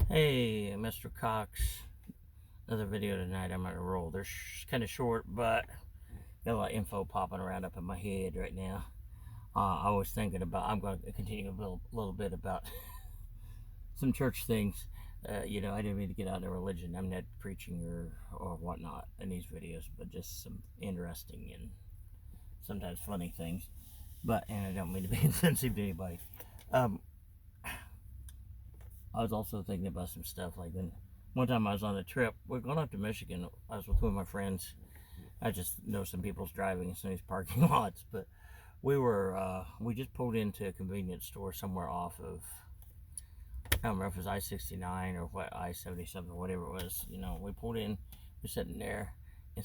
Hey, Mr. Cox. Another video tonight. I'm gonna roll. They're kind of short, but got a lot of info popping around up in my head right now. I was thinking about. I'm going to continue a little bit about some church things. I didn't mean to get out of religion. I'm not preaching or whatnot in these videos, but just some interesting and sometimes funny things. And I don't mean to be offensive to anybody. Um, I was also thinking about some stuff like when one time I was on a trip. We're going up to Michigan. I was with one of my friends. I just know some people's driving in some of these parking lots, but we just pulled into a convenience store somewhere off of, I don't remember if it was I-69 or what, I-70 something, whatever it was. We pulled in, we're sitting there, and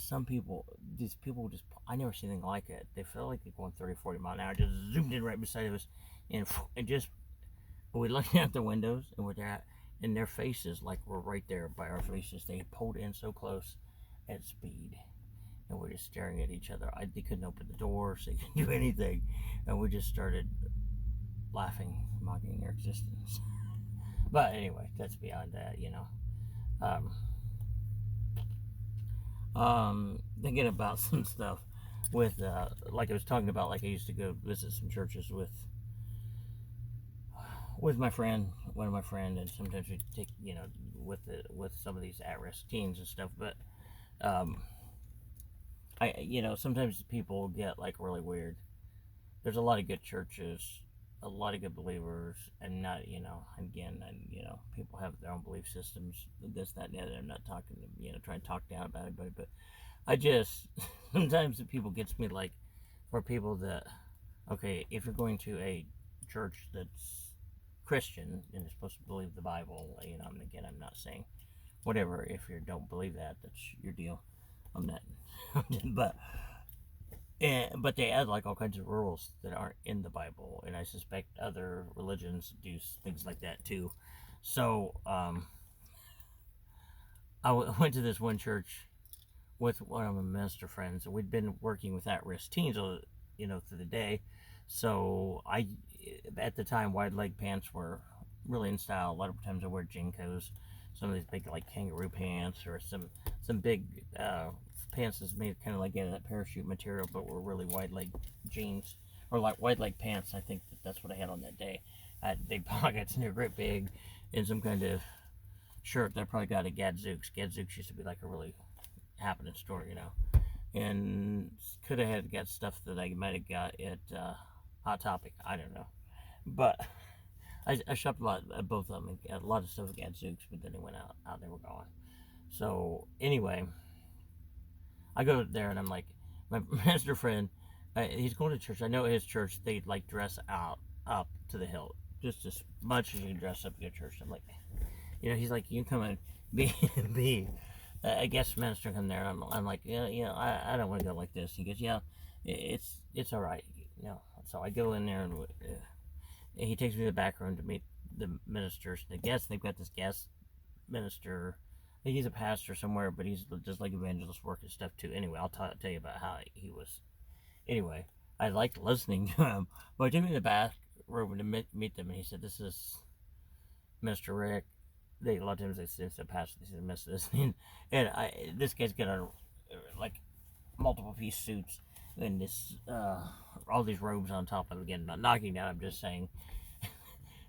these people just, I never seen anything like it. They felt like they're going 30, 40 mile an hour, just zoomed in right beside us, and just, we looked out the windows, and we're there, and their faces, like, were right there by our faces. They pulled in so close at speed, and we're just staring at each other. They couldn't open the doors, they couldn't do anything, and we just started laughing, mocking their existence. But anyway, that's beyond that. Thinking about some stuff with, like I was talking about, like I used to go visit some churches with my friend, one of my friend, and sometimes we take, with some of these at-risk teens and stuff. But sometimes people get like really weird. There's a lot of good churches, a lot of good believers, and not, again, and people have their own belief systems, this, that, and the other. I'm not talking, trying to talk down about anybody, but I just sometimes the people gets me like, for people that, okay, if you're going to a church that's Christian and is supposed to believe the Bible, and again, I'm not saying whatever. If you don't believe that, that's your deal. I'm not, but they add like all kinds of rules that aren't in the Bible, and I suspect other religions do things like that too. So went to this one church with one of my minister friends, and we'd been working with at-risk teens, through the day. So at the time, wide leg pants were really in style. A lot of times I wear Jinkos, some of these big like kangaroo pants, or some big pants that's made kind of like out of that parachute material, but were really wide leg jeans or like wide leg pants. I think that's what I had on that day. I had big pockets and they're great big, and some kind of shirt that I probably got at Gadzooks. Gadzooks used to be like a really happening store, and could have got stuff that I might have got at Hot Topic. I don't know, but I shopped a lot at both of them and got a lot of stuff at Gadzooks, but then they went out. They were gone. So anyway, I go there and I'm like, my master friend, he's going to church. I know his church, they like dress out up to the hilt, just as much as you can dress up to go to church. I'm like, he's like, you can come and be a guest minister come there. I'm like, yeah, I don't want to go like this. He goes, yeah, it's all right. So I go in there and he takes me to the back room to meet the ministers, the guests. They've got this guest minister. I think he's a pastor somewhere, but he's just like evangelist work and stuff too. Anyway, I'll tell you about how he was. Anyway, I liked listening to him. But I took me to the back room to meet them, and he said, "This is Mr. Rick." A lot of times they say the pastor. They say Mr. This, and this guy's got on like multiple piece suits and this all these robes on top of him. Again, not knocking down. I'm just saying.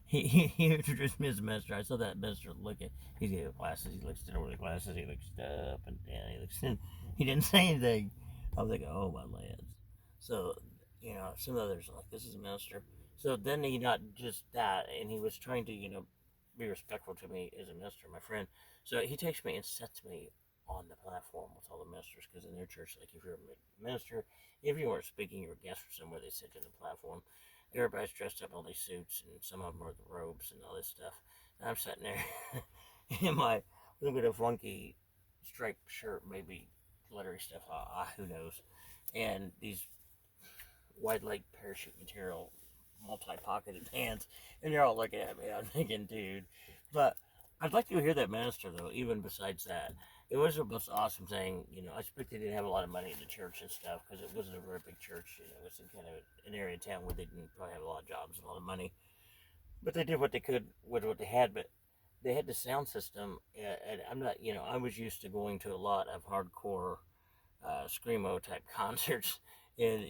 He introduced me as a minister. I saw that minister look at. He's got glasses. He looks over the glasses. He looks up and down. He looks in. He didn't say anything. I was like, oh my lads. So some others are like, this is a minister. So then he not just that, and he was trying to be respectful to me as a minister, my friend. So he takes me and sets me on the platform with all the ministers, because in their church, like if you're a minister, if you weren't speaking, you were a guest from somewhere, they sit you on the platform. Everybody's dressed up in all these suits, and some of them are the robes and all this stuff. And I'm sitting there in my little bit of funky striped shirt, maybe glittery stuff, who knows. And these wide leg parachute material, multi-pocketed pants, and they're all looking at me. I'm thinking, dude. But I'd like to hear that minister, though, even besides that. It was the most awesome thing. I expected they didn't have a lot of money in the church and stuff, because it wasn't a very big church. It was in kind of an area of town where they didn't probably have a lot of jobs and a lot of money. But they did what they could with what they had. But they had the sound system, and I'm not, I was used to going to a lot of hardcore Screamo type concerts, and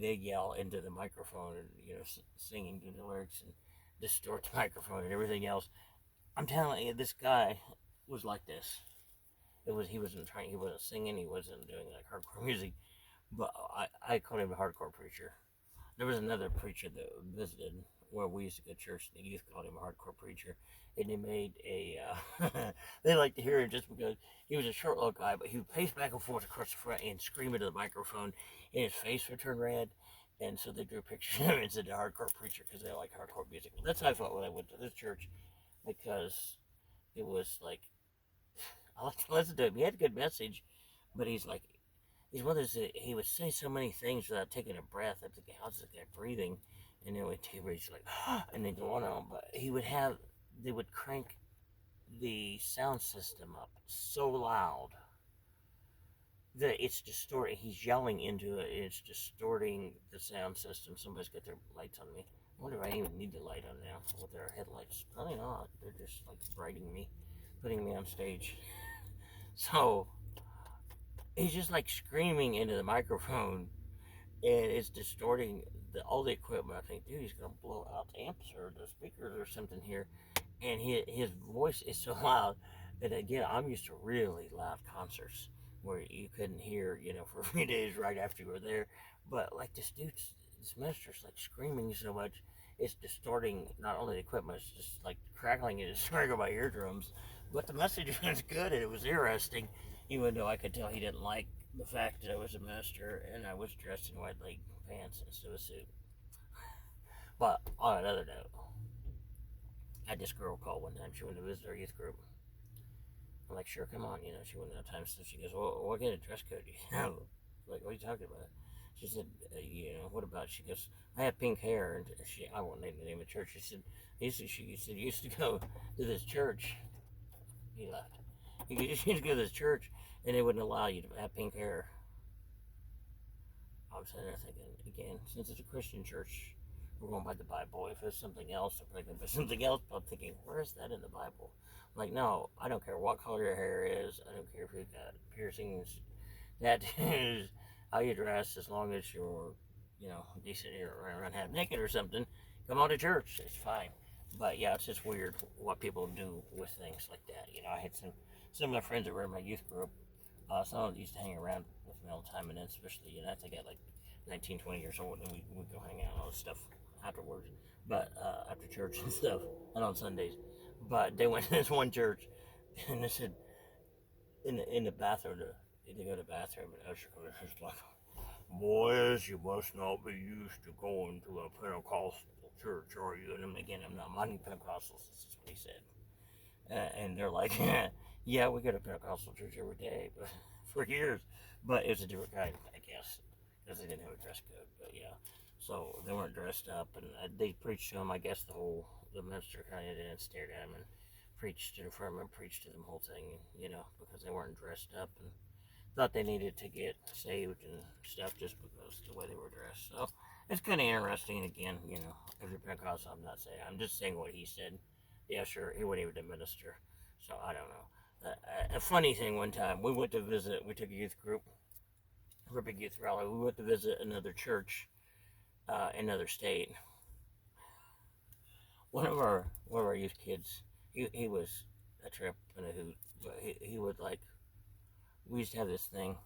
they yell into the microphone and singing to the lyrics and distort the microphone and everything else. I'm telling you, this guy was like this. He wasn't singing, he wasn't doing like hardcore music, but I called him a hardcore preacher. There was another preacher that visited where we used to go to church. The youth called him a hardcore preacher, and they made a. They liked to hear him just because he was a short little guy, but he would pace back and forth across the front and scream into the microphone, and his face would turn red. And so they drew pictures of him and said the hardcore preacher because they like hardcore music. Well, that's how I felt when I went to this church because it was like I like to listen to him. He had a good message, but he's one of those that he would say so many things without taking a breath. I'm thinking, how's this guy breathing? And then he's like, and then go on. But they would crank the sound system up so loud that it's distorting. He's yelling into it. It's distorting the sound system. Somebody's got their lights on me. I wonder if I even need the light on now with their headlights. Probably not. They're just like brighting me, putting me on stage. So he's just like screaming into the microphone, and it's distorting all the equipment. I think, dude, he's gonna blow out the amps or the speakers or something here. And his voice is so loud that again, I'm used to really loud concerts where you couldn't hear, for a few days right after you were there. But like this minister's like screaming so much, it's distorting not only the equipment, it's just like crackling and destroying my eardrums. But the message was good and it was interesting, even though I could tell he didn't like the fact that I was a minister and I was dressed in white leg pants instead of a suit. But on another note, I had this girl call one time. She wanted to visit our youth group. I'm like, sure, come on. She wouldn't have time. So she goes, well, what kind of dress code do you have? Like, what are you talking about? She said, what about? She goes, I have pink hair. And I won't name the name of the church. She said, you used to go to this church. He left. You used to go to this church, and they wouldn't allow you to have pink hair. I was sitting there thinking, again, since it's a Christian church, we're going by the Bible. If it's something else, they're probably going to something else. But I'm thinking, where is that in the Bible? I'm like, no, I don't care what color your hair is. I don't care if you've got piercings, tattoos, how you dress, as long as you're, decent here, around half naked or something. Come on to church. It's fine. But yeah, it's just weird what people do with things like that. I had some of my friends that were in my youth group. Some of them used to hang around with me all the time, and then especially, I think at like 19, 20 years old, and we'd go hang out and all this stuff afterwards, but after church and stuff, and on Sundays. But they went to this one church, and they said in the bathroom, they go to the bathroom, and usher comes like, boys, you must not be used to going to a Pentecostal church, are you? And again, I'm not minding Pentecostals. This is what he said. And they're like, yeah, we go to Pentecostal church every day, but for years, but it was a different kind, I guess, because they didn't have a dress code. But yeah, so they weren't dressed up, and they preached to them. I guess the minister kind of did, stared at them and preached to the firm and preached to them whole thing, because they weren't dressed up and thought they needed to get saved and stuff just because the way they were dressed. So it's kind of interesting. Again, every Pentecostal, I'm just saying what he said. Yeah, sure, he wouldn't even minister. So I don't know. A funny thing, one time we went to visit. We took a youth group for a big youth rally. We went to visit another church, in another state. One of our youth kids, he was a trip and a hoot, but he would like. We used to have this thing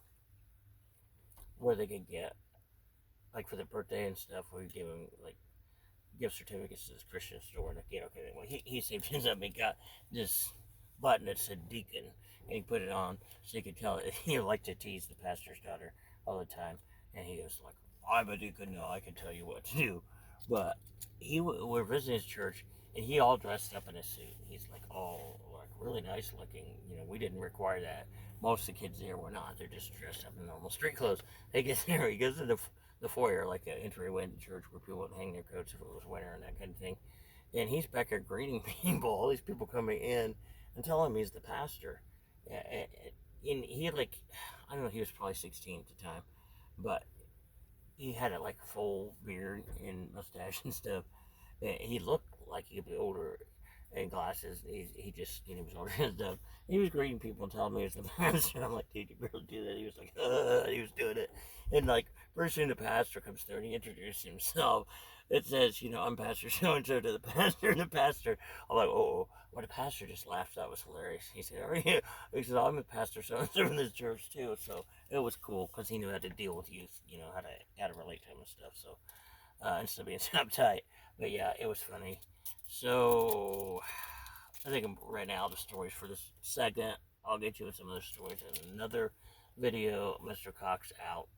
where they could get like for their birthday and stuff. We would give them like gift certificates to this Christian store. And again, okay, well, he saved his up. He got this button that said deacon, and he put it on so he could tell it. He liked to tease the pastor's daughter all the time, and he was like, I'm a deacon now, I can tell you what to do. But we're visiting his church, and he all dressed up in a suit. He's like all like really nice looking. We didn't require that. Most of the kids there were not. They're just dressed up in normal street clothes. They get there, he goes to the foyer, like an entryway into church where people would hang their coats if it was winter and that kind of thing. And he's back there greeting people, all these people coming in, and telling him he's the pastor. And he had like, I don't know, he was probably 16 at the time, but he had a like full beard and mustache and stuff. And he looked like he could be older. and glasses. He just, he was older and stuff. He was greeting people and telling me he was the pastor. And I'm like, dude, you really do that? He was like, he was doing it. And like, pretty soon the pastor comes through and he introduced himself. It says, I'm Pastor so and so to the pastor. And the pastor, I'm like, oh, well, the pastor just laughed. That was hilarious. He said, are you? He said, I'm a pastor so and so in this church too. So it was cool because he knew how to deal with youth, how to relate to him and stuff. So instead of being uptight. But yeah, it was funny. So I think I'm right now the stories for this segment. I'll get you with some other stories in another video. Mr. Cox out.